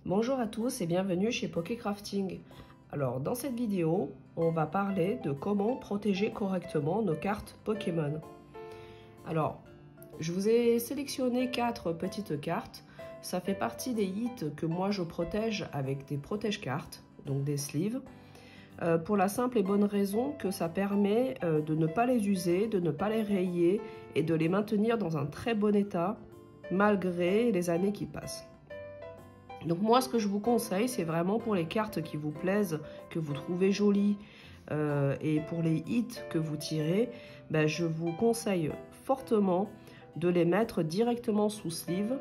Bonjour à tous et bienvenue chez Pokécrafting. Alors dans cette vidéo, on va parler de comment protéger correctement nos cartes Pokémon. Alors, je vous ai sélectionné 4 petites cartes. Ça fait partie des hits que moi je protège avec des protège-cartes, donc des sleeves. Pour la simple et bonne raison que ça permet de ne pas les user, de ne pas les rayer et de les maintenir dans un très bon état malgré les années qui passent. Donc moi ce que je vous conseille, c'est vraiment pour les cartes qui vous plaisent, que vous trouvez jolies et pour les hits que vous tirez, je vous conseille fortement de les mettre directement sous sleeve.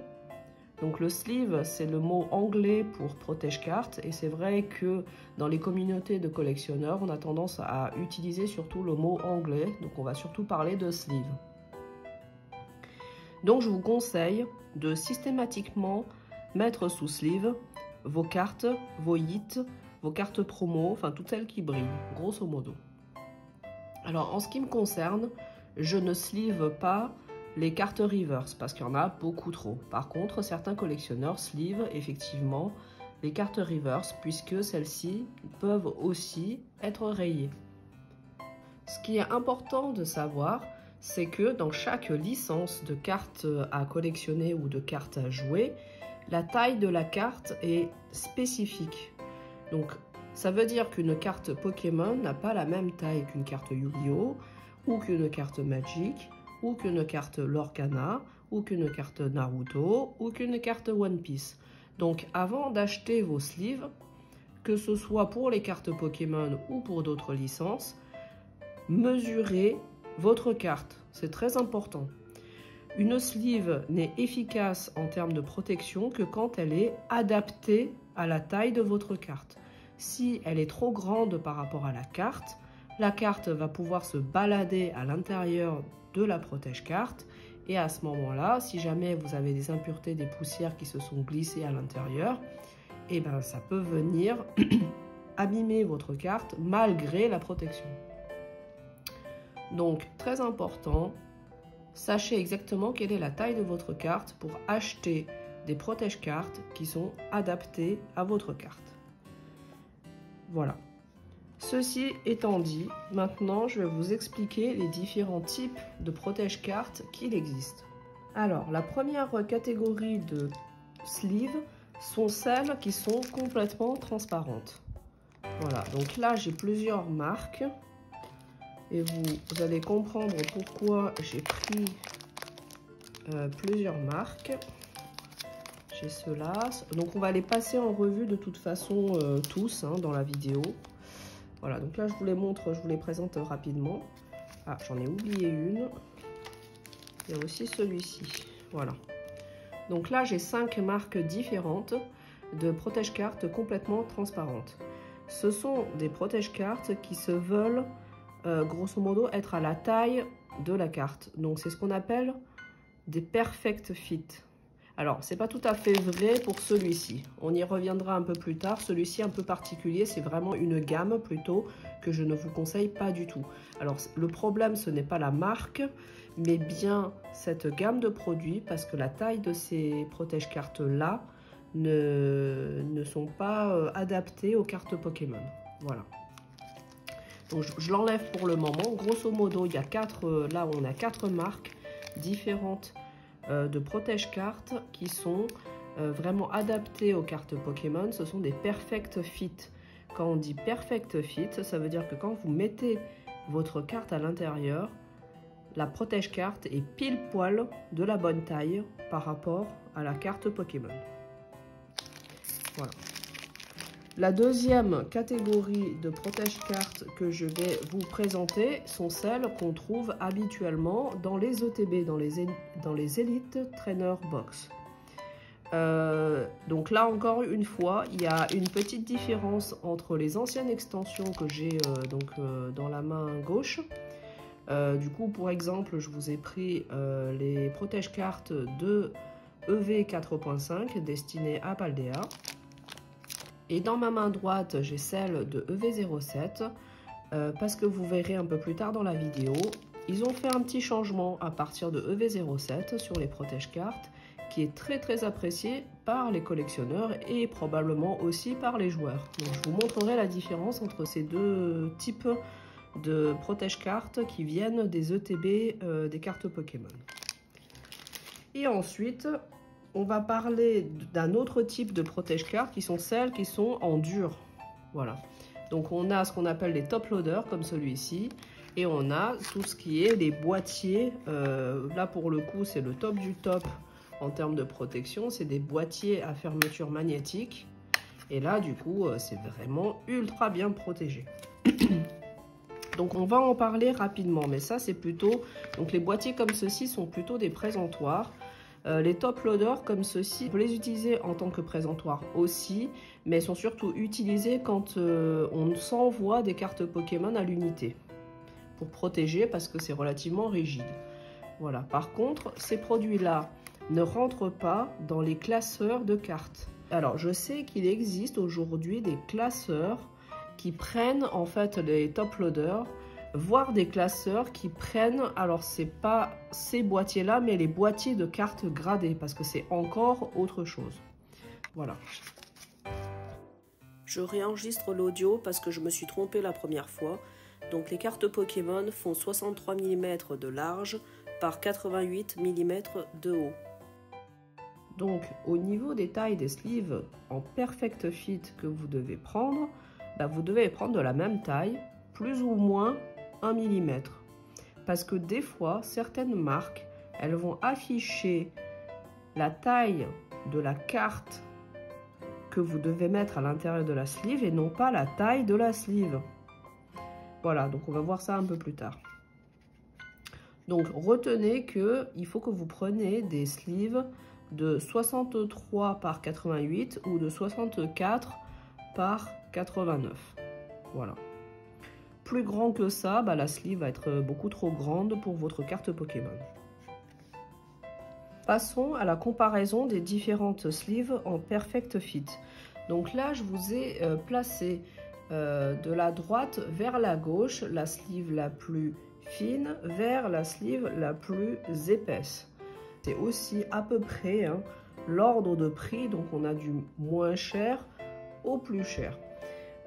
Donc le sleeve, c'est le mot anglais pour protège-carte et c'est vrai que dans les communautés de collectionneurs, on a tendance à utiliser surtout le mot anglais, donc on va surtout parler de sleeve. Donc je vous conseille de systématiquement mettre sous sleeve vos cartes, vos hits, vos cartes promo, enfin toutes celles qui brillent, grosso modo. Alors en ce qui me concerne, je ne sleeve pas les cartes reverse parce qu'il y en a beaucoup trop. Par contre, certains collectionneurs sleeve effectivement les cartes reverse puisque celles-ci peuvent aussi être rayées. Ce qui est important de savoir, c'est que dans chaque licence de cartes à collectionner ou de cartes à jouer, la taille de la carte est spécifique. Donc, ça veut dire qu'une carte Pokémon n'a pas la même taille qu'une carte Yu-Gi-Oh! Ou qu'une carte Magic, ou qu'une carte Lorcana, ou qu'une carte Naruto, ou qu'une carte One Piece. Donc, avant d'acheter vos sleeves, que ce soit pour les cartes Pokémon ou pour d'autres licences, mesurez votre carte. C'est très important. Une sleeve n'est efficace en termes de protection que quand elle est adaptée à la taille de votre carte. Si elle est trop grande par rapport à la carte va pouvoir se balader à l'intérieur de la protège-carte et à ce moment-là, si jamais vous avez des impuretés, des poussières qui se sont glissées à l'intérieur, et ça peut venir abîmer votre carte malgré la protection. Donc, très important, sachez exactement quelle est la taille de votre carte pour acheter des protège-cartes qui sont adaptées à votre carte. Voilà. Ceci étant dit, maintenant je vais vous expliquer les différents types de protège-cartes qu'il existe. Alors, la première catégorie de sleeves sont celles qui sont complètement transparentes. Voilà, donc là j'ai plusieurs marques et vous allez comprendre pourquoi j'ai pris plusieurs marques. J'ai cela, donc on va les passer en revue de toute façon tous dans la vidéo. Voilà, donc là je vous les montre, je vous les présente rapidement. Ah, j'en ai oublié une. Il y a aussi celui-ci. Voilà. Donc là j'ai 5 marques différentes de protège-cartes complètement transparentes. Ce sont des protège-cartes qui se veulent grosso modo être à la taille de la carte. Donc c'est ce qu'on appelle des perfect fit. Alors, c'est pas tout à fait vrai pour celui-ci. On y reviendra un peu plus tard. Celui-ci un peu particulier, c'est vraiment une gamme plutôt que je ne vous conseille pas du tout. Alors, le problème, ce n'est pas la marque, mais bien cette gamme de produits parce que la taille de ces protège-cartes-là ne sont pas adaptées aux cartes Pokémon. Voilà. Donc, je l'enlève pour le moment. Grosso modo, il y a là, on a 4 marques différentes de protège-cartes qui sont vraiment adaptées aux cartes Pokémon. Ce sont des perfect fit. Quand on dit perfect fit, ça veut dire que quand vous mettez votre carte à l'intérieur, la protège-carte est pile poil de la bonne taille par rapport à la carte Pokémon. Voilà. La deuxième catégorie de protège-cartes que je vais vous présenter sont celles qu'on trouve habituellement dans les ETB, dans les Elite Trainer Box. Donc là encore une fois, il y a une petite différence entre les anciennes extensions que j'ai dans la main gauche. Du coup, pour exemple, je vous ai pris les protège-cartes de EV 4.5 destinées à Paldea. Et dans ma main droite, j'ai celle de EV07 parce que vous verrez un peu plus tard dans la vidéo, ils ont fait un petit changement à partir de EV07 sur les protège-cartes qui est très apprécié par les collectionneurs et probablement aussi par les joueurs. Donc je vous montrerai la différence entre ces deux types de protège-cartes qui viennent des ETB des cartes Pokémon. Et ensuite, on va parler d'un autre type de protège-cartes qui sont celles qui sont en dur. Voilà. Donc on a ce qu'on appelle les top loaders comme celui-ci. Et on a tout ce qui est les boîtiers. Là pour le coup c'est le top du top en termes de protection. C'est des boîtiers à fermeture magnétique. Et là du coup c'est vraiment ultra bien protégé. Donc on va en parler rapidement. Mais ça c'est plutôt... Donc les boîtiers comme ceci sont plutôt des présentoirs. Les top loaders comme ceci, on peut les utiliser en tant que présentoir aussi, mais sont surtout utilisés quand on s'envoie des cartes Pokémon à l'unité, pour protéger parce que c'est relativement rigide. Voilà. Par contre, ces produits-là ne rentrent pas dans les classeurs de cartes. Alors, je sais qu'il existe aujourd'hui des classeurs qui prennent en fait les top loaders, voire des classeurs qui prennent, alors c'est pas ces boîtiers là mais les boîtiers de cartes gradées parce que c'est encore autre chose. Voilà. Je réenregistre l'audio parce que je me suis trompée la première fois. Donc les cartes Pokémon font 63 mm de large par 88 mm de haut. Donc au niveau des tailles des sleeves en perfect fit que vous devez prendre, vous devez prendre de la même taille, plus ou moins 1 mm. Parce que des fois, certaines marques, elles vont afficher la taille de la carte que vous devez mettre à l'intérieur de la sleeve et non pas la taille de la sleeve. Voilà, donc on va voir ça un peu plus tard. Donc retenez que il faut que vous preniez des sleeves de 63 par 88 ou de 64 par 89. Voilà. Plus grand que ça, la sleeve va être beaucoup trop grande pour votre carte Pokémon. Passons à la comparaison des différentes sleeves en perfect fit. Donc là, je vous ai placé de la droite vers la gauche, la sleeve la plus fine vers la sleeve la plus épaisse. C'est aussi à peu près l'ordre de prix, donc on a du moins cher au plus cher.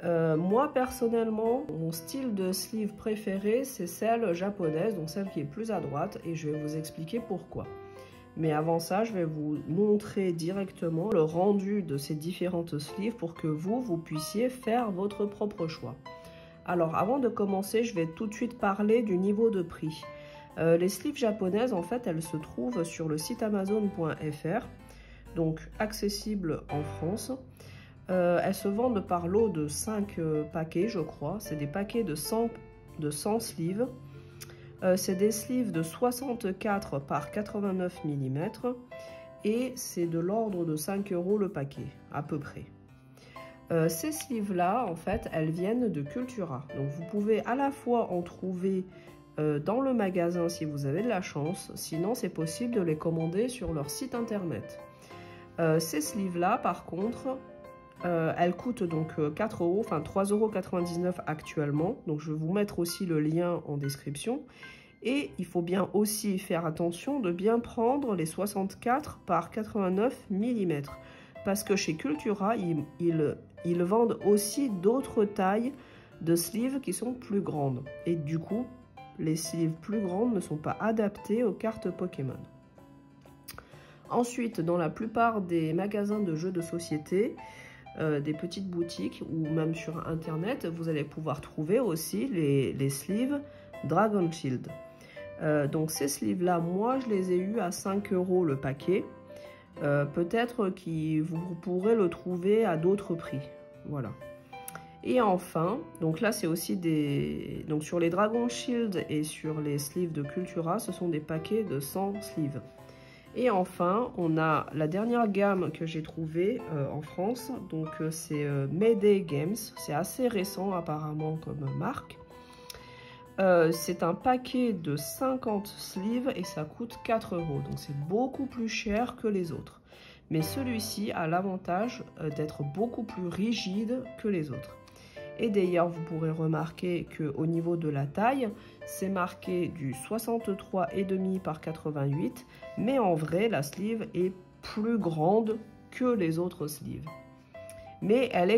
Moi personnellement, mon style de sleeve préféré c'est celle japonaise, donc celle qui est plus à droite, et je vais vous expliquer pourquoi. Mais avant ça, je vais vous montrer directement le rendu de ces différentes sleeves pour que vous puissiez faire votre propre choix. Alors avant de commencer, je vais tout de suite parler du niveau de prix. Les sleeves japonaises, en fait, elles se trouvent sur le site amazon.fr, donc accessible en France. Elles se vendent par lot de 5 paquets, je crois. C'est des paquets de 100 sleeves. C'est des sleeves de 64 par 89 mm et c'est de l'ordre de 5 € le paquet, à peu près. Ces sleeves-là, en fait, elles viennent de Cultura. Donc, vous pouvez à la fois en trouver dans le magasin si vous avez de la chance. Sinon, c'est possible de les commander sur leur site internet. Ces sleeves-là, par contre, elles coûtent donc 4 €, enfin 3,99 € actuellement. Donc, je vais vous mettre aussi le lien en description. Et il faut bien aussi faire attention de bien prendre les 64 par 89 mm. Parce que chez Cultura, ils vendent aussi d'autres tailles de sleeves qui sont plus grandes. Et du coup, les sleeves plus grandes ne sont pas adaptées aux cartes Pokémon. Ensuite, dans la plupart des magasins de jeux de société, des petites boutiques ou même sur internet, vous allez pouvoir trouver aussi les sleeves Dragon Shield. Donc ces sleeves là, moi je les ai eu à 5 € le paquet. Peut-être que vous pourrez le trouver à d'autres prix. Voilà. Et enfin, donc là c'est aussi des... Donc sur les Dragon Shield et sur les sleeves de Cultura, ce sont des paquets de 100 sleeves. Et enfin, on a la dernière gamme que j'ai trouvée en France. Donc c'est Mayday Games. C'est assez récent apparemment comme marque. C'est un paquet de 50 sleeves et ça coûte 4 €. Donc c'est beaucoup plus cher que les autres. Mais celui-ci a l'avantage d'être beaucoup plus rigide que les autres. Et d'ailleurs, vous pourrez remarquer qu'au niveau de la taille, c'est marqué du 63,5 par 88. Mais en vrai, la sleeve est plus grande que les autres sleeves. Mais elle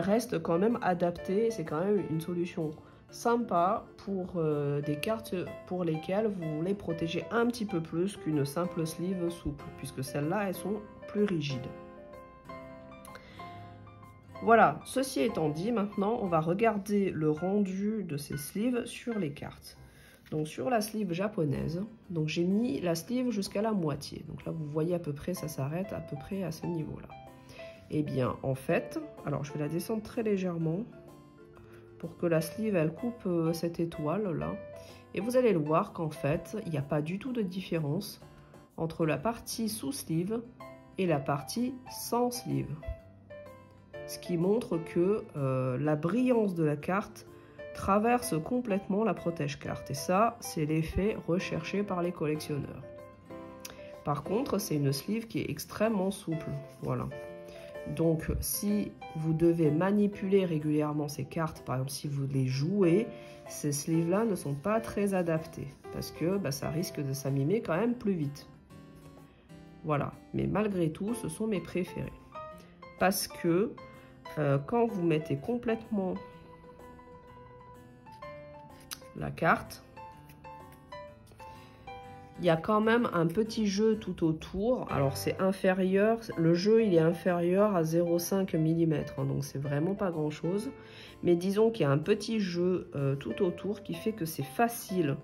reste quand même adaptée. C'est quand même une solution sympa pour des cartes pour lesquelles vous voulez protéger un petit peu plus qu'une simple sleeve souple, puisque celles-là, elles sont plus rigides. Voilà, ceci étant dit, maintenant, on va regarder le rendu de ces sleeves sur les cartes. Donc sur la sleeve japonaise, donc j'ai mis la sleeve jusqu'à la moitié. Donc là, vous voyez à peu près, ça s'arrête à peu près à ce niveau-là. Et bien, en fait, alors je vais la descendre très légèrement pour que la sleeve, elle coupe cette étoile-là. Et vous allez le voir qu'en fait, il n'y a pas du tout de différence entre la partie sous sleeve et la partie sans sleeve. Ce qui montre que la brillance de la carte traverse complètement la protège-carte. Et ça, c'est l'effet recherché par les collectionneurs. Par contre, c'est une sleeve qui est extrêmement souple. Voilà. Donc, si vous devez manipuler régulièrement ces cartes, par exemple, si vous les jouez, ces sleeves-là ne sont pas très adaptés parce que ça risque de s'abîmer quand même plus vite. Voilà. Mais malgré tout, ce sont mes préférés. Parce que quand vous mettez complètement la carte, il y a quand même un petit jeu tout autour. Alors c'est inférieur, le jeu il est inférieur à 0,5 mm, hein, donc c'est vraiment pas grand chose. Mais disons qu'il y a un petit jeu tout autour qui fait que c'est facile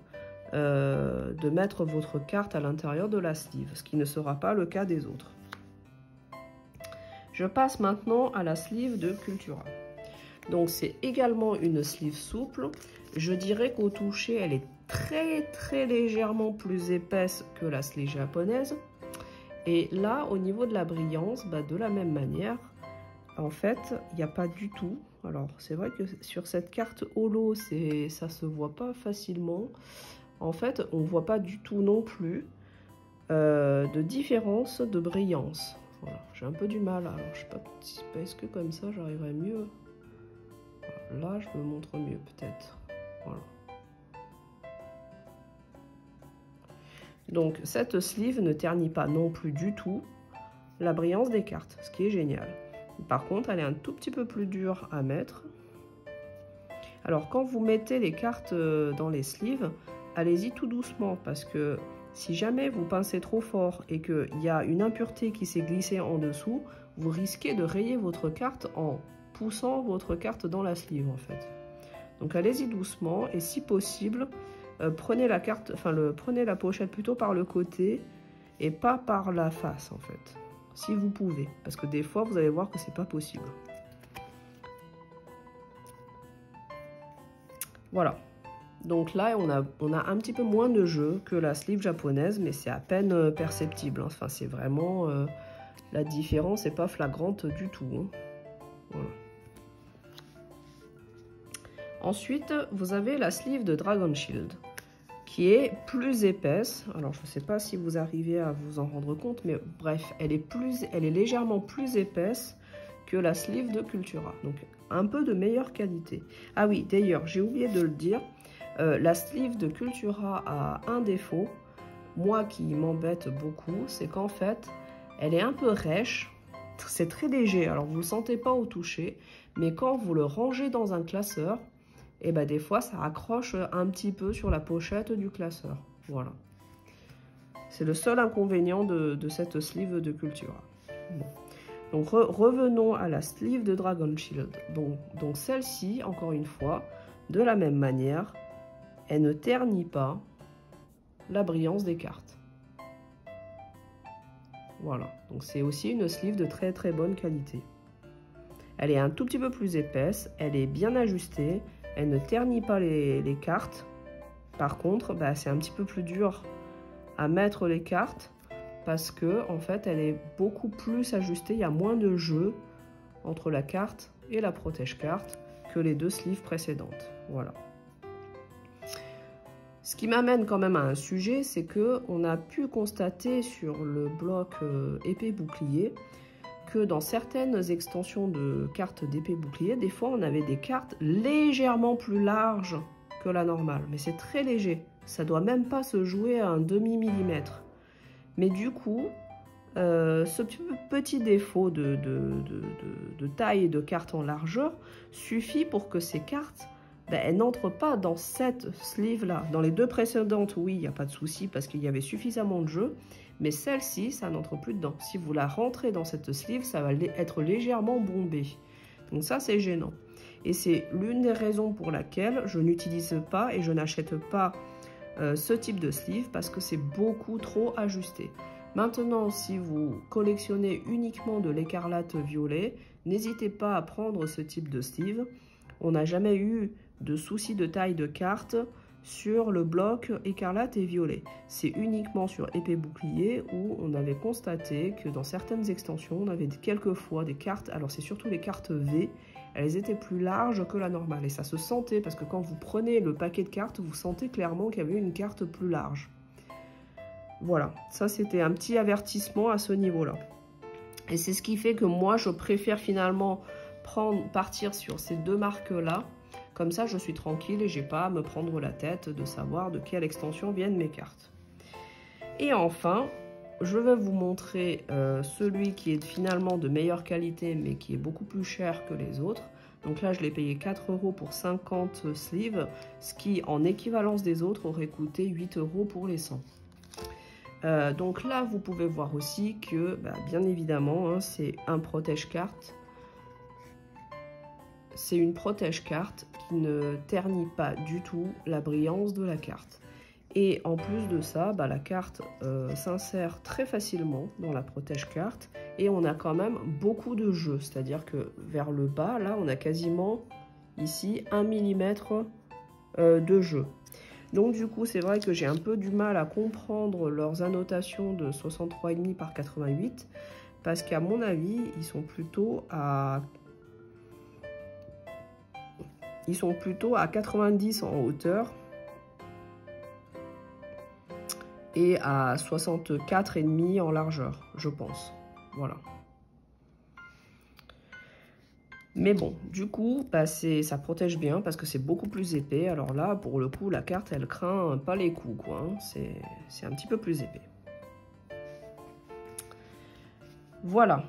de mettre votre carte à l'intérieur de la sleeve, ce qui ne sera pas le cas des autres. Je passe maintenant à la sleeve de Cultura. Donc c'est également une sleeve souple. Je dirais qu'au toucher, elle est très légèrement plus épaisse que la sleeve japonaise. Et là, au niveau de la brillance, de la même manière, en fait, il n'y a pas du tout. Alors, c'est vrai que sur cette carte holo, ça se voit pas facilement. En fait, on ne voit pas du tout non plus de différence de brillance. Voilà, j'ai un peu du mal. Alors, je sais pas, est-ce que comme ça, j'arriverai mieux? Là, je me montre mieux peut-être. Voilà. Donc, cette sleeve ne ternit pas non plus du tout la brillance des cartes, ce qui est génial. Par contre, elle est un tout petit peu plus dure à mettre. Alors, quand vous mettez les cartes dans les sleeves, allez-y tout doucement parce que si jamais vous pincez trop fort et qu'il y a une impureté qui s'est glissée en dessous, vous risquez de rayer votre carte en poussant votre carte dans la sleeve en fait. Donc allez-y doucement et si possible, prenez la carte, prenez la pochette plutôt par le côté et pas par la face en fait, si vous pouvez, parce que des fois vous allez voir que c'est pas possible. Voilà. Donc là, on a un petit peu moins de jeu que la sleeve japonaise, mais c'est à peine perceptible. Hein. Enfin, c'est vraiment... la différence n'est pas flagrante du tout. Hein. Voilà. Ensuite, vous avez la sleeve de Dragon Shield, qui est plus épaisse. Alors, je ne sais pas si vous arrivez à vous en rendre compte, mais bref, elle est légèrement plus épaisse que la sleeve de Cultura. Donc, un peu de meilleure qualité. Ah oui, d'ailleurs, j'ai oublié de le dire. La sleeve de Cultura a un défaut, moi qui m'embête beaucoup, c'est qu'en fait, elle est un peu rêche, c'est très léger, alors vous ne le sentez pas au toucher, mais quand vous le rangez dans un classeur, et des fois ça accroche un petit peu sur la pochette du classeur. Voilà. C'est le seul inconvénient de cette sleeve de Cultura. Bon. Donc revenons à la sleeve de Dragon Shield. Donc celle-ci, encore une fois, de la même manière, elle ne ternit pas la brillance des cartes. Voilà, donc c'est aussi une sleeve de très bonne qualité. Elle est un tout petit peu plus épaisse, elle est bien ajustée, elle ne ternit pas les cartes. Par contre, c'est un petit peu plus dur à mettre les cartes parce que en fait, elle est beaucoup plus ajustée. Il y a moins de jeu entre la carte et la protège-carte que les deux sleeves précédentes. Voilà. Ce qui m'amène quand même à un sujet, c'est que on a pu constater sur le bloc épée bouclier que dans certaines extensions de cartes d'épée bouclier, des fois on avait des cartes légèrement plus larges que la normale, mais c'est très léger. Ça doit même pas se jouer à un demi-millimètre. Mais du coup, ce petit défaut de taille de carte en largeur suffit pour que ces cartes, elles n'entrent pas dans cette sleeve là. Dans les deux précédentes, oui, il n'y a pas de souci parce qu'il y avait suffisamment de jeu, mais celle-ci, ça n'entre plus dedans. Si vous la rentrez dans cette sleeve, ça va être légèrement bombé. Donc ça, c'est gênant. Et c'est l'une des raisons pour laquelle je n'utilise pas et je n'achète pas ce type de sleeve parce que c'est beaucoup trop ajusté. Maintenant, si vous collectionnez uniquement de l'écarlate violet, n'hésitez pas à prendre ce type de sleeve. On n'a jamais eu de souci de taille de carte sur le bloc écarlate et violet. C'est uniquement sur épée bouclier où on avait constaté que dans certaines extensions, on avait quelquefois des cartes, alors c'est surtout les cartes V, elles étaient plus larges que la normale. Et ça se sentait parce que quand vous prenez le paquet de cartes, vous sentez clairement qu'il y avait une carte plus large. Voilà, ça c'était un petit avertissement à ce niveau-là. Et c'est ce qui fait que moi, je préfère finalement partir sur ces deux marques-là. Comme ça, je suis tranquille et j'ai pas à me prendre la tête de savoir de quelle extension viennent mes cartes. Et enfin, je vais vous montrer celui qui est finalement de meilleure qualité, mais qui est beaucoup plus cher que les autres. Donc là, je l'ai payé 4 € pour 50 sleeves, ce qui, en équivalence des autres, aurait coûté 8 € pour les 100. Donc là, vous pouvez voir aussi que, bien évidemment, hein, c'est un protège-carte. C'est une protège-carte qui ne ternit pas du tout la brillance de la carte. Et en plus de ça, la carte s'insère très facilement dans la protège-carte. Et on a quand même beaucoup de jeu. C'est-à-dire que vers le bas, là, on a quasiment ici 1 mm de jeu. Donc du coup, c'est vrai que j'ai un peu du mal à comprendre leurs annotations de 63,5 par 88. Parce qu'à mon avis, ils sont plutôt à 90 en hauteur et à 64,5 en largeur, je pense. Voilà. Mais bon, du coup, ça protège bien parce que c'est beaucoup plus épais. Alors là, pour le coup, la carte, elle craint pas les coups, quoi. Hein. C'est un petit peu plus épais. Voilà.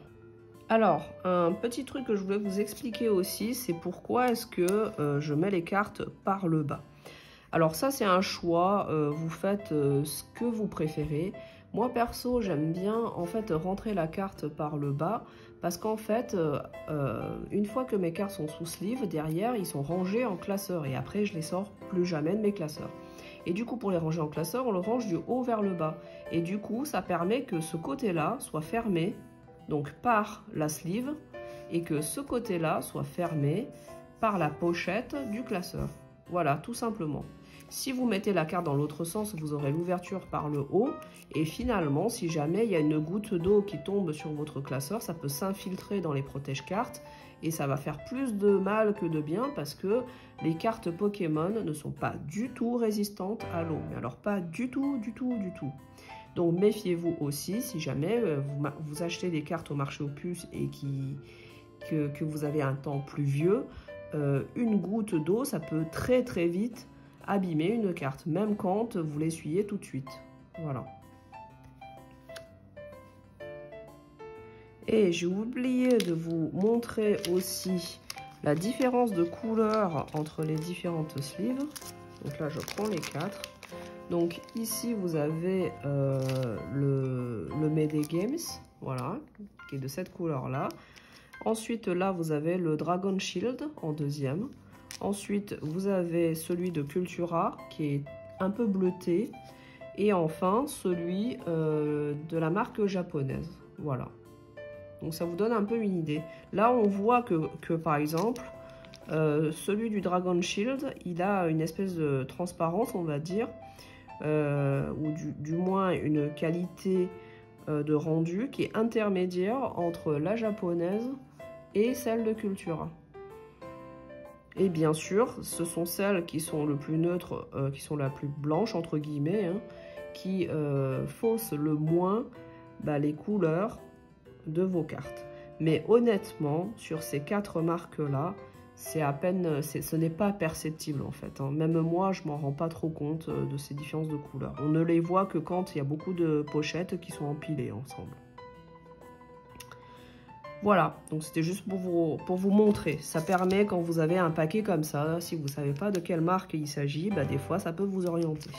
Alors, un petit truc que je voulais vous expliquer aussi, c'est pourquoi est-ce que je mets les cartes par le bas. Alors ça, c'est un choix, vous faites ce que vous préférez. Moi, perso, j'aime bien en fait rentrer la carte par le bas parce qu'en fait, une fois que mes cartes sont sous sleeve, derrière, ils sont rangés en classeur et après, je les sors plus jamais de mes classeurs. Et du coup, pour les ranger en classeur, on le range du haut vers le bas. Et du coup, ça permet que ce côté-là soit fermé, donc par la sleeve, et que ce côté-là soit fermé par la pochette du classeur. Voilà, tout simplement. Si vous mettez la carte dans l'autre sens, vous aurez l'ouverture par le haut. Et finalement, si jamais il y a une goutte d'eau qui tombe sur votre classeur, ça peut s'infiltrer dans les protège-cartes. Et ça va faire plus de mal que de bien parce que les cartes Pokémon ne sont pas du tout résistantes à l'eau. Mais alors pas du tout, du tout, du tout. Donc méfiez-vous aussi si jamais vous achetez des cartes au marché aux puces et que vous avez un temps pluvieux. Une goutte d'eau, ça peut très très vite abîmer une carte, même quand vous l'essuyez tout de suite. Voilà. Et j'ai oublié de vous montrer aussi la différence de couleur entre les différentes sleeves. Donc là, je prends les 4. Donc ici, vous avez le Mayday Games, voilà, qui est de cette couleur-là. Ensuite, là, vous avez le Dragon Shield en deuxième. Ensuite, vous avez celui de Cultura, qui est un peu bleuté. Et enfin, celui de la marque japonaise. Voilà. Donc, ça vous donne un peu une idée. Là, on voit que par exemple, celui du Dragon Shield, il a une espèce de transparence, on va dire. Ou du moins une qualité de rendu qui est intermédiaire entre la japonaise et celle de Cultura. Et bien sûr, ce sont celles qui sont le plus neutres, qui sont la plus blanche, entre guillemets, hein, qui faussent le moins les couleurs de vos cartes. Mais honnêtement, sur ces 4 marques-là, c'est à peine, ce n'est pas perceptible en fait. Hein. Même moi, je m'en rends pas trop compte de ces différences de couleurs. On ne les voit que quand il y a beaucoup de pochettes qui sont empilées ensemble. Voilà, donc c'était juste pour vous montrer. Ça permet quand vous avez un paquet comme ça, si vous ne savez pas de quelle marque il s'agit, bah, des fois ça peut vous orienter.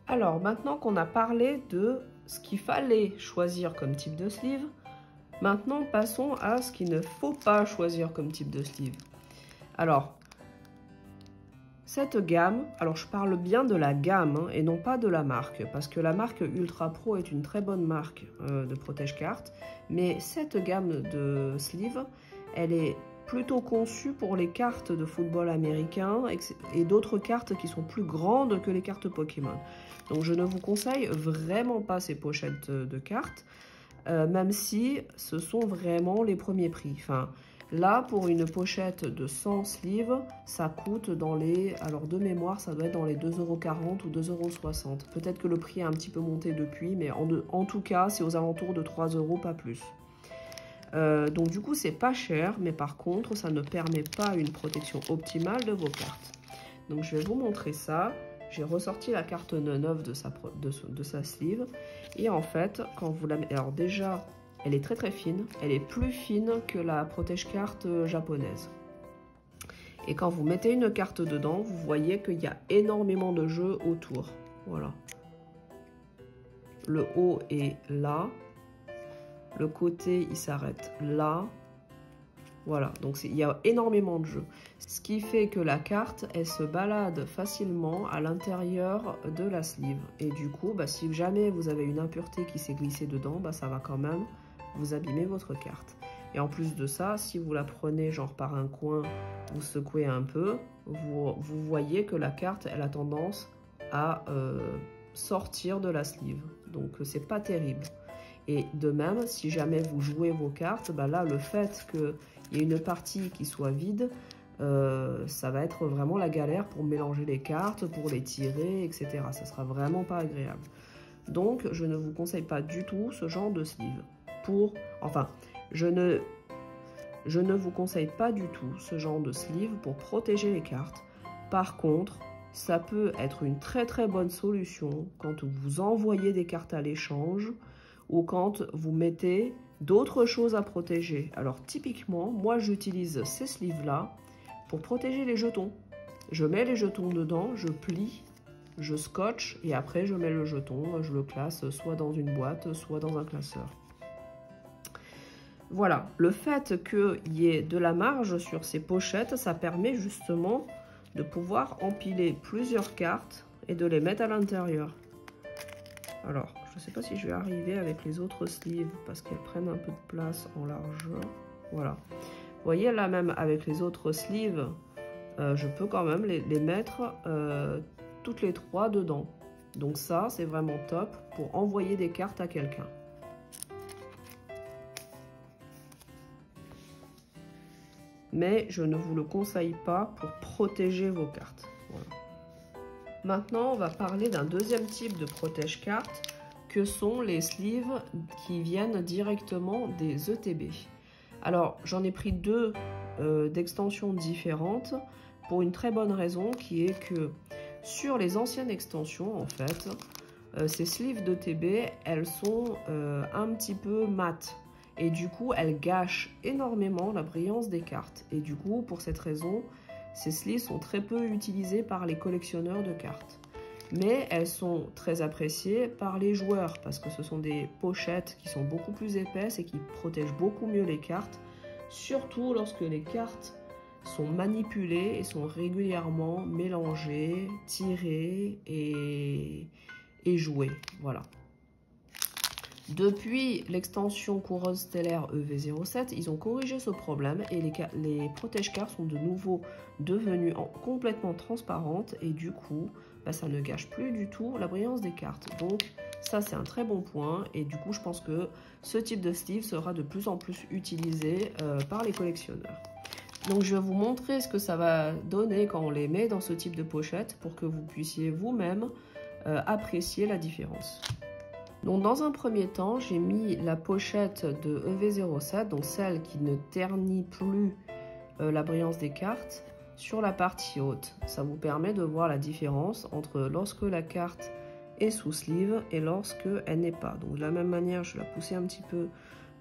Alors maintenant qu'on a parlé de ce qu'il fallait choisir comme type de sleeve, maintenant passons à ce qu'il ne faut pas choisir comme type de sleeve. Alors, cette gamme, alors je parle bien de la gamme hein, et non pas de la marque, parce que la marque Ultra Pro est une très bonne marque de protège-carte, mais cette gamme de sleeve, elle est plutôt conçue pour les cartes de football américain et d'autres cartes qui sont plus grandes que les cartes Pokémon. Donc je ne vous conseille vraiment pas ces pochettes de cartes, même si ce sont vraiment les premiers prix. Enfin, là, pour une pochette de 100 sleeves, ça coûte dans les... Alors, de mémoire, ça doit être dans les 2,40 € ou 2,60 €. Peut-être que le prix a un petit peu monté depuis, mais en tout cas, c'est aux alentours de 3 €, pas plus. Donc, du coup, c'est pas cher, mais par contre, ça ne permet pas une protection optimale de vos cartes. Donc, je vais vous montrer ça. J'ai ressorti la carte neuve de sa sleeve. Et en fait, quand vous la mettez... Alors, déjà... Elle est très très fine, elle est plus fine que la protège-carte japonaise. Et quand vous mettez une carte dedans, vous voyez qu'il y a énormément de jeux autour. Voilà. Le haut est là, le côté il s'arrête là. Voilà, donc il y a énormément de jeux. Ce qui fait que la carte, elle se balade facilement à l'intérieur de la sleeve. Et du coup, bah, si jamais vous avez une impureté qui s'est glissée dedans, bah, ça va quand même vous abîmez votre carte. Et en plus de ça, si vous la prenez genre par un coin, vous secouez un peu, vous voyez que la carte, elle a tendance à sortir de la sleeve. Donc c'est pas terrible. Et de même, si jamais vous jouez vos cartes, bah là, le fait qu'il y ait une partie qui soit vide, ça va être vraiment la galère pour mélanger les cartes, pour les tirer, etc. Ça sera vraiment pas agréable. Donc, je ne vous conseille pas du tout ce genre de sleeve. Je ne vous conseille pas du tout ce genre de sleeve pour protéger les cartes. Par contre, ça peut être une très très bonne solution quand vous envoyez des cartes à l'échange ou quand vous mettez d'autres choses à protéger. Alors typiquement, moi j'utilise ces sleeves là pour protéger les jetons. Je mets les jetons dedans, je plie, je scotche et après je mets le jeton, je le classe soit dans une boîte, soit dans un classeur. Voilà, le fait qu'il y ait de la marge sur ces pochettes, ça permet justement de pouvoir empiler plusieurs cartes et de les mettre à l'intérieur. Alors, je ne sais pas si je vais arriver avec les autres sleeves parce qu'elles prennent un peu de place en largeur. Voilà. Vous voyez là même avec les autres sleeves, je peux quand même les mettre toutes les trois dedans. Donc ça, c'est vraiment top pour envoyer des cartes à quelqu'un. Mais je ne vous le conseille pas pour protéger vos cartes. Voilà. Maintenant, on va parler d'un deuxième type de protège-cartes que sont les sleeves qui viennent directement des ETB. Alors, j'en ai pris deux d'extensions différentes pour une très bonne raison qui est que sur les anciennes extensions, en fait, ces sleeves d'ETB, elles sont un petit peu mates. Et du coup, elles gâchent énormément la brillance des cartes. Et du coup, pour cette raison, ces sleeves sont très peu utilisées par les collectionneurs de cartes. Mais elles sont très appréciées par les joueurs parce que ce sont des pochettes qui sont beaucoup plus épaisses et qui protègent beaucoup mieux les cartes. Surtout lorsque les cartes sont manipulées et sont régulièrement mélangées, tirées et jouées. Voilà. Depuis l'extension couronne stellaire EV07, ils ont corrigé ce problème et les protège-cartes sont de nouveau devenues complètement transparentes et du coup, bah, ça ne gâche plus du tout la brillance des cartes. Donc ça, c'est un très bon point et du coup, je pense que ce type de sleeve sera de plus en plus utilisé par les collectionneurs. Donc je vais vous montrer ce que ça va donner quand on les met dans ce type de pochette pour que vous puissiez vous-même apprécier la différence. Donc dans un premier temps, j'ai mis la pochette de EV07, donc celle qui ne ternit plus la brillance des cartes, sur la partie haute. Ça vous permet de voir la différence entre lorsque la carte et sous sleeve et lorsque elle n'est pas. Donc de la même manière, je vais la pousser un petit peu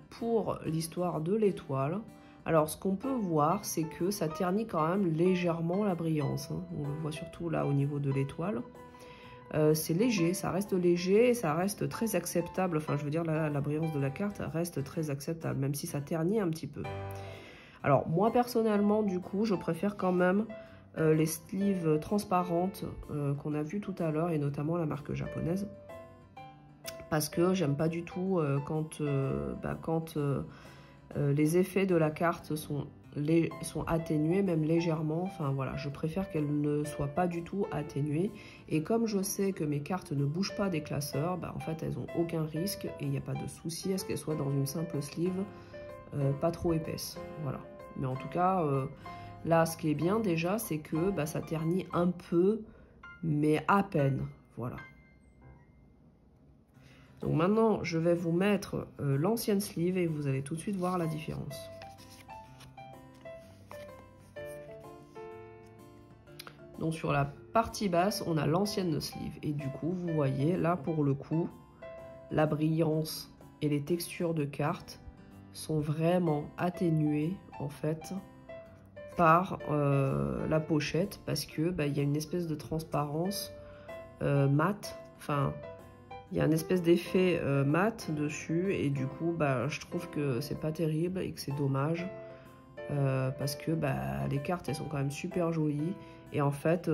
pour l'histoire de l'étoile. Alors ce qu'on peut voir, c'est que ça ternit quand même légèrement la brillance, hein. On le voit surtout là au niveau de l'étoile. C'est léger, ça reste léger et ça reste très acceptable. Enfin, je veux dire, la brillance de la carte reste très acceptable, même si ça ternit un petit peu. Alors, moi, personnellement, du coup, je préfère quand même les sleeves transparentes qu'on a vues tout à l'heure, et notamment la marque japonaise. Parce que j'aime pas du tout quand les effets de la carte sont atténués, même légèrement. Enfin voilà, je préfère qu'elles ne soient pas du tout atténuées. Et comme je sais que mes cartes ne bougent pas des classeurs, en fait elles n'ont aucun risque et il n'y a pas de souci à ce qu'elles soient dans une simple sleeve pas trop épaisse. Voilà. Mais en tout cas, là ce qui est bien déjà, c'est que ça ternit un peu, mais à peine. Voilà. Donc maintenant, je vais vous mettre l'ancienne sleeve et vous allez tout de suite voir la différence. Donc sur la partie basse, on a l'ancienne sleeve. Et du coup, vous voyez, là pour le coup, la brillance et les textures de cartes sont vraiment atténuées en fait par la pochette. Parce que il y a une espèce de transparence mat. Enfin, il y a une espèce d'effet mat dessus. Et du coup, je trouve que c'est pas terrible et que c'est dommage. Parce que les cartes elles sont quand même super jolies et en fait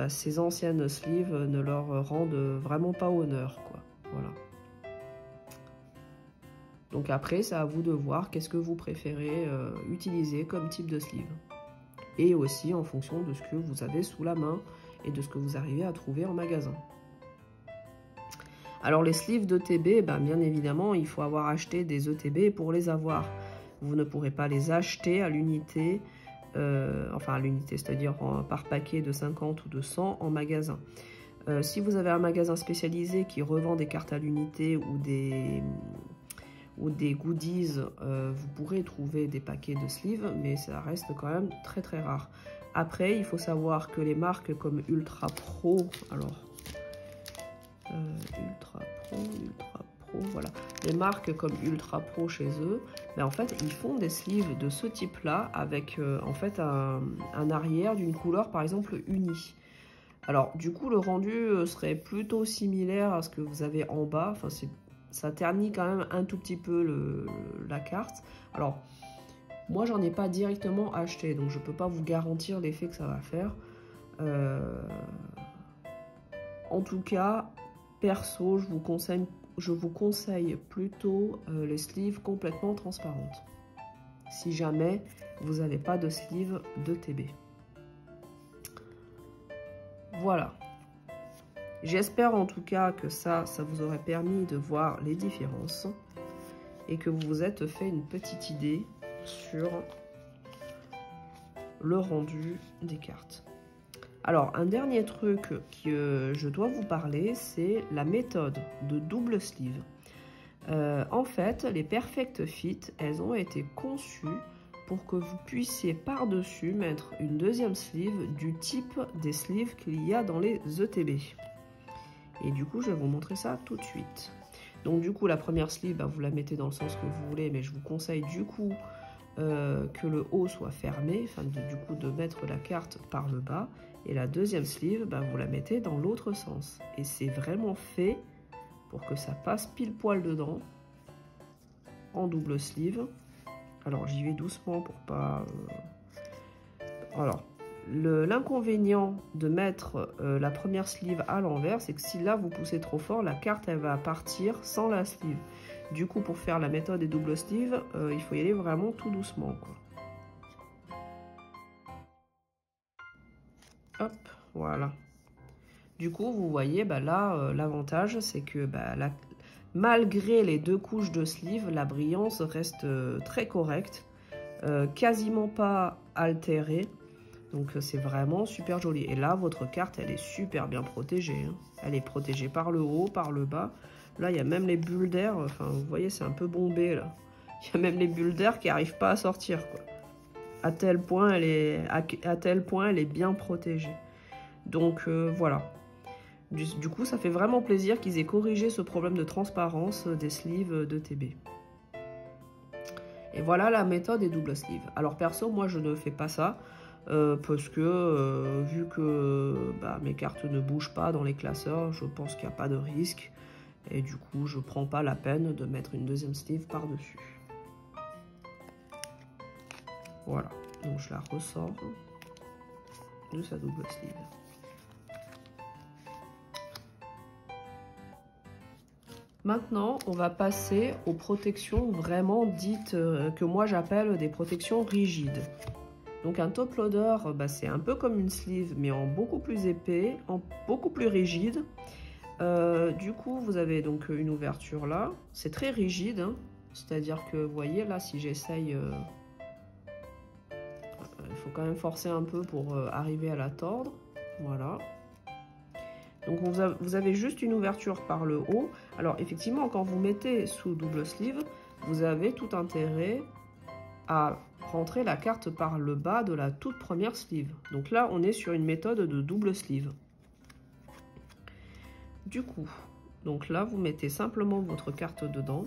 ces anciennes sleeves ne leur rendent vraiment pas honneur quoi. Voilà. Donc après c'est à vous de voir qu'est-ce que vous préférez utiliser comme type de sleeve et aussi en fonction de ce que vous avez sous la main et de ce que vous arrivez à trouver en magasin. Alors les sleeves d'ETB, bien évidemment il faut avoir acheté des ETB pour les avoir. Vous ne pourrez pas les acheter à l'unité, enfin à l'unité, c'est-à-dire par paquet de 50 ou de 100 en magasin. Si vous avez un magasin spécialisé qui revend des cartes à l'unité ou des goodies, vous pourrez trouver des paquets de sleeves, mais ça reste quand même très très rare. Après, il faut savoir que les marques comme Ultra Pro, alors Ultra Pro, voilà, les marques comme Ultra Pro chez eux, en fait ils font des sleeves de ce type là avec en fait un arrière d'une couleur par exemple unie. Alors du coup le rendu serait plutôt similaire à ce que vous avez en bas. Enfin ça ternit quand même un tout petit peu la carte. Alors moi j'en ai pas directement acheté, donc je peux pas vous garantir l'effet que ça va faire. En tout cas perso je vous conseille plutôt les sleeves complètement transparentes, si jamais vous n'avez pas de sleeve d'ETB. Voilà. J'espère en tout cas que ça vous aurait permis de voir les différences et que vous vous êtes fait une petite idée sur le rendu des cartes. Alors, un dernier truc que je dois vous parler, c'est la méthode de double sleeve. En fait, les Perfect Fit, elles ont été conçues pour que vous puissiez par-dessus mettre une deuxième sleeve du type des sleeves qu'il y a dans les ETB. Et du coup, je vais vous montrer ça tout de suite. Donc du coup, la première sleeve, vous la mettez dans le sens que vous voulez, mais je vous conseille du coup que le haut soit fermé, enfin du coup de mettre la carte par le bas. Et la deuxième sleeve, vous la mettez dans l'autre sens. Et c'est vraiment fait pour que ça passe pile poil dedans, en double sleeve. Alors j'y vais doucement pour pas... Alors, l'inconvénient de mettre la première sleeve à l'envers, c'est que si là vous poussez trop fort, la carte elle va partir sans la sleeve. Du coup, pour faire la méthode des double sleeves, il faut y aller vraiment tout doucement, quoi. Hop, voilà. Du coup, vous voyez, là, l'avantage, c'est que malgré les deux couches de sleeve, la brillance reste très correcte, quasiment pas altérée. Donc, c'est vraiment super joli. Et là, votre carte, elle est super bien protégée, hein. Elle est protégée par le haut, par le bas. Là, il y a même les bulles d'air. Enfin, vous voyez, c'est un peu bombé, là. Il y a même les bulles d'air qui n'arrivent pas à sortir, quoi. À tel point, elle est bien protégée. Donc, voilà. Du coup, ça fait vraiment plaisir qu'ils aient corrigé ce problème de transparence des sleeves de TB. Et voilà la méthode des double sleeves. Alors perso, moi je ne fais pas ça parce que vu que mes cartes ne bougent pas dans les classeurs, je pense qu'il n'y a pas de risque. Et du coup, je prends pas la peine de mettre une deuxième sleeve par-dessus. Voilà, donc je la ressors de sa double sleeve. Maintenant, on va passer aux protections vraiment dites que moi j'appelle des protections rigides. Donc un top loader, c'est un peu comme une sleeve, mais en beaucoup plus épais, en beaucoup plus rigide. Du coup, vous avez donc une ouverture là. C'est très rigide, hein. C'est-à-dire que, vous voyez, là, si j'essaye... il faut quand même forcer un peu pour arriver à la tordre. Voilà. Donc vous avez juste une ouverture par le haut. Alors effectivement, quand vous mettez sous double sleeve, vous avez tout intérêt à rentrer la carte par le bas de la toute première sleeve. Donc là, on est sur une méthode de double sleeve. Du coup, donc là, vous mettez simplement votre carte dedans.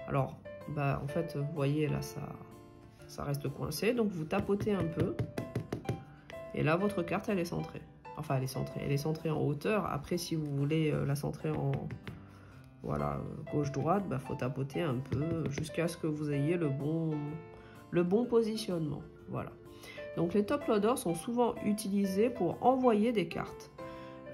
Alors, en fait, vous voyez, là, ça reste coincé. Donc vous tapotez un peu. Et là, votre carte, elle est centrée. Enfin, elle est centrée en hauteur. Après, si vous voulez la centrer en gauche-droite, faut tapoter un peu jusqu'à ce que vous ayez le bon positionnement. Voilà. Donc, les top loaders sont souvent utilisés pour envoyer des cartes.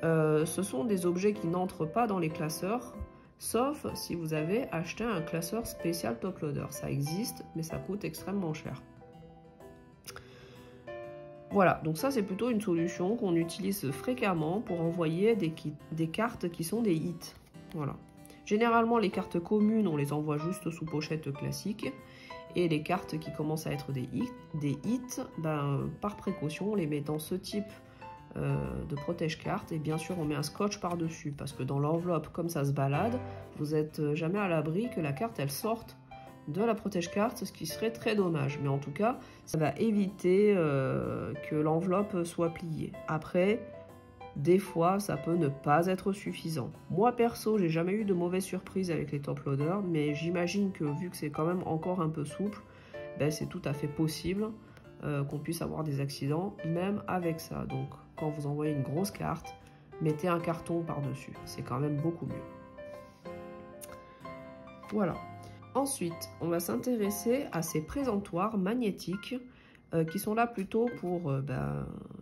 Ce sont des objets qui n'entrent pas dans les classeurs, sauf si vous avez acheté un classeur spécial top loader. Ça existe, mais ça coûte extrêmement cher. Voilà, donc ça c'est plutôt une solution qu'on utilise fréquemment pour envoyer des cartes qui sont des hits. Voilà. Généralement les cartes communes on les envoie juste sous pochette classique et les cartes qui commencent à être des hits, par précaution on les met dans ce type de protège-carte et bien sûr on met un scotch par dessus parce que dans l'enveloppe comme ça se balade, vous n'êtes jamais à l'abri que la carte elle sorte de la protège-carte, ce qui serait très dommage. Mais en tout cas, ça va éviter que l'enveloppe soit pliée. Après, des fois, ça peut ne pas être suffisant. Moi, perso, j'ai jamais eu de mauvaise surprise avec les top loaders, mais j'imagine que vu que c'est quand même encore un peu souple, c'est tout à fait possible qu'on puisse avoir des accidents, même avec ça. Donc, quand vous envoyez une grosse carte, mettez un carton par-dessus. C'est quand même beaucoup mieux. Voilà. Ensuite, on va s'intéresser à ces présentoirs magnétiques qui sont là plutôt pour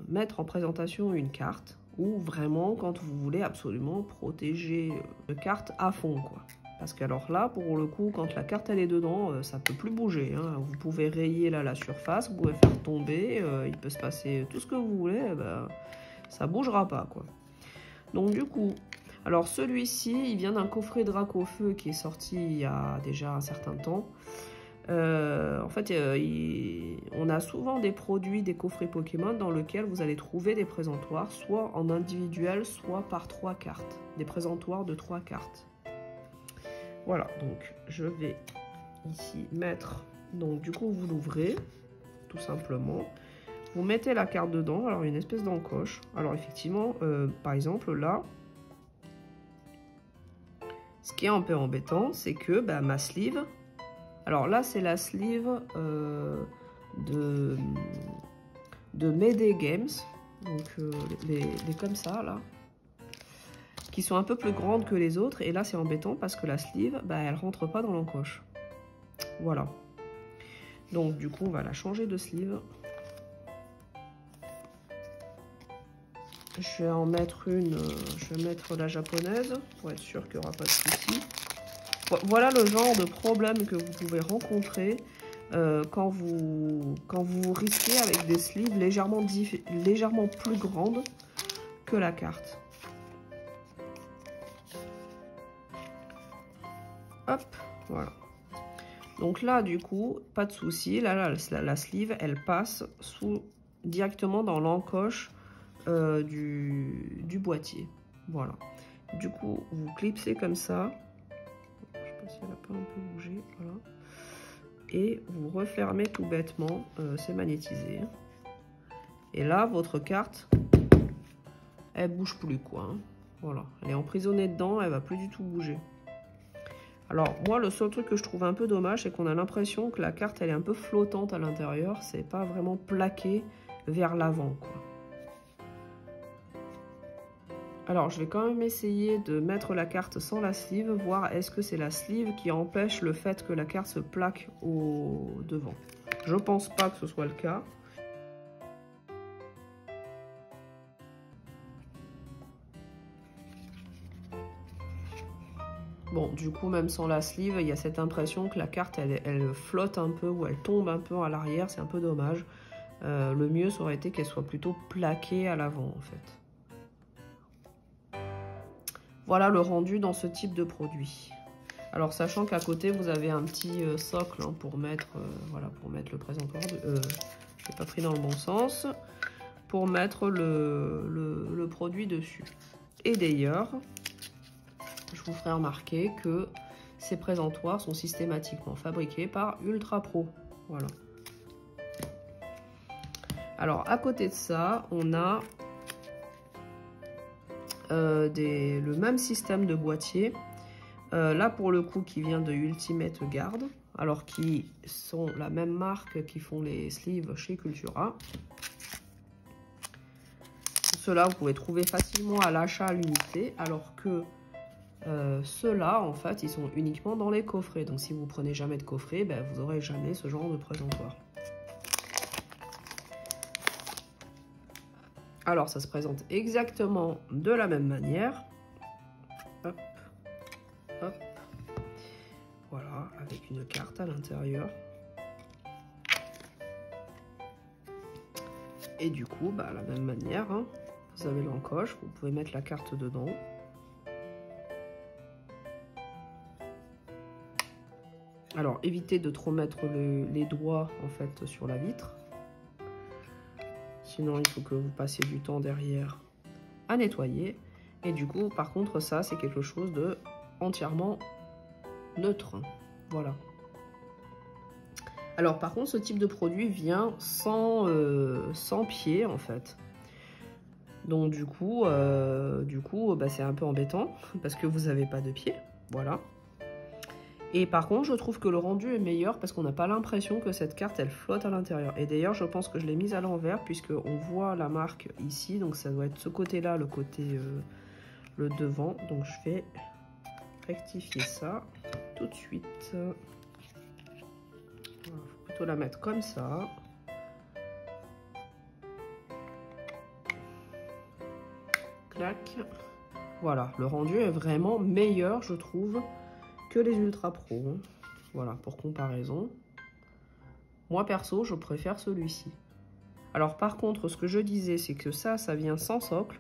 mettre en présentation une carte ou vraiment quand vous voulez absolument protéger une carte à fond, quoi. Parce que alors là, pour le coup, quand la carte elle est dedans, ça peut plus bouger, hein. Vous pouvez rayer là la surface, vous pouvez faire tomber, il peut se passer tout ce que vous voulez, ça bougera pas, quoi. Donc du coup... Alors celui-ci, il vient d'un coffret Dracofeu qui est sorti il y a déjà un certain temps. En fait, on a souvent des produits, des coffrets Pokémon dans lesquels vous allez trouver des présentoirs, soit en individuel, soit par 3 cartes. Des présentoirs de 3 cartes. Voilà, donc je vais ici mettre... Donc du coup, vous l'ouvrez, tout simplement. Vous mettez la carte dedans, alors une espèce d'encoche. Alors effectivement, par exemple, là... Ce qui est un peu embêtant, c'est que ma sleeve, alors là c'est la sleeve de Mayday Games, donc les comme ça là, qui sont un peu plus grandes que les autres, et là c'est embêtant parce que la sleeve, elle rentre pas dans l'encoche. Voilà. Donc du coup on va la changer de sleeve. Je vais en mettre une, je vais mettre la japonaise pour être sûr qu'il n'y aura pas de soucis. Voilà le genre de problème que vous pouvez rencontrer quand vous risquez avec des sleeves légèrement plus grandes que la carte. Hop, voilà. Donc là, du coup, pas de souci. Là, la sleeve, elle passe directement dans l'encoche du boîtier. Voilà. Du coup, vous clipsez comme ça. Je sais pas si elle a pas un peu bougé. Voilà. Et vous refermez tout bêtement. C'est magnétisé. Et là, votre carte, elle bouge plus quoi. Hein. Voilà, elle est emprisonnée dedans, elle va plus du tout bouger. Alors moi le seul truc que je trouve un peu dommage, c'est qu'on a l'impression que la carte elle est un peu flottante à l'intérieur, c'est pas vraiment plaqué vers l'avant quoi. Alors je vais quand même essayer de mettre la carte sans la sleeve, voir est-ce que c'est la sleeve qui empêche le fait que la carte se plaque au devant. Je pense pas que ce soit le cas. Bon, du coup, même sans la sleeve, il y a cette impression que la carte, elle flotte un peu ou elle tombe un peu à l'arrière. C'est un peu dommage. Le mieux, ça aurait été qu'elle soit plutôt plaquée à l'avant, en fait. Voilà le rendu dans ce type de produit. Alors, sachant qu'à côté, vous avez un petit socle hein, pour mettre, voilà, pour mettre le présentoir. Je n'ai pas pris dans le bon sens. Pour mettre le produit dessus. Et d'ailleurs... je vous ferai remarquer que ces présentoirs sont systématiquement fabriqués par Ultra Pro. Voilà. Alors, à côté de ça, on a le même système de boîtier. Là, pour le coup, qui vient de Ultimate Guard. Alors, qui sont la même marque qui font les sleeves chez Cultura. Ceux-là, vous pouvez trouver facilement à l'achat à l'unité. Alors que ceux-là, en fait, ils sont uniquement dans les coffrets. Donc, si vous prenez jamais de coffret, ben, vous n'aurez jamais ce genre de présentoir. Alors, ça se présente exactement de la même manière. Hop, hop. Voilà, avec une carte à l'intérieur. Et du coup, bah, la même manière, hein, vous avez l'encoche, vous pouvez mettre la carte dedans. Alors, évitez de trop mettre les doigts en fait sur la vitre. Sinon, il faut que vous passiez du temps derrière à nettoyer. Et du coup, par contre, ça, c'est quelque chose de entièrement neutre. Voilà. Alors, par contre, ce type de produit vient sans pied, en fait. Donc, du coup bah, c'est un peu embêtant parce que vous n'avez pas de pied. Voilà. Et par contre, je trouve que le rendu est meilleur parce qu'on n'a pas l'impression que cette carte, elle flotte à l'intérieur. Et d'ailleurs, je pense que je l'ai mise à l'envers puisqu'on voit la marque ici. Donc, ça doit être ce côté-là, le côté, le devant. Donc, je vais rectifier ça tout de suite. Voilà, faut plutôt la mettre comme ça. Clac. Voilà, le rendu est vraiment meilleur, je trouve, que les Ultra Pro. Hein. Voilà, pour comparaison. Moi, perso, je préfère celui-ci. Alors, par contre, ce que je disais, c'est que ça vient sans socle.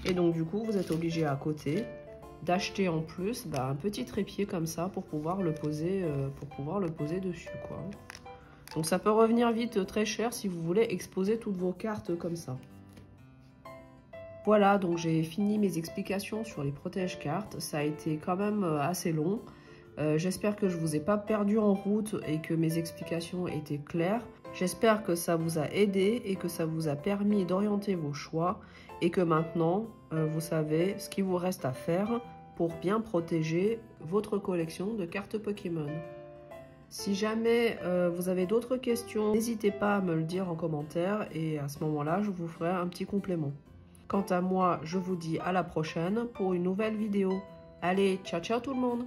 Et donc, du coup, vous êtes obligé à côté d'acheter en plus bah, un petit trépied comme ça pour pouvoir le poser, dessus, quoi. Donc, ça peut revenir vite très cher si vous voulez exposer toutes vos cartes comme ça. Voilà, donc j'ai fini mes explications sur les protège-cartes. Ça a été quand même assez long. J'espère que je ne vous ai pas perdu en route et que mes explications étaient claires. J'espère que ça vous a aidé et que ça vous a permis d'orienter vos choix et que maintenant, vous savez ce qu'il vous reste à faire pour bien protéger votre collection de cartes Pokémon. Si jamais vous avez d'autres questions, n'hésitez pas à me le dire en commentaire et à ce moment-là, je vous ferai un petit complément. Quant à moi, je vous dis à la prochaine pour une nouvelle vidéo. Allez, ciao ciao tout le monde!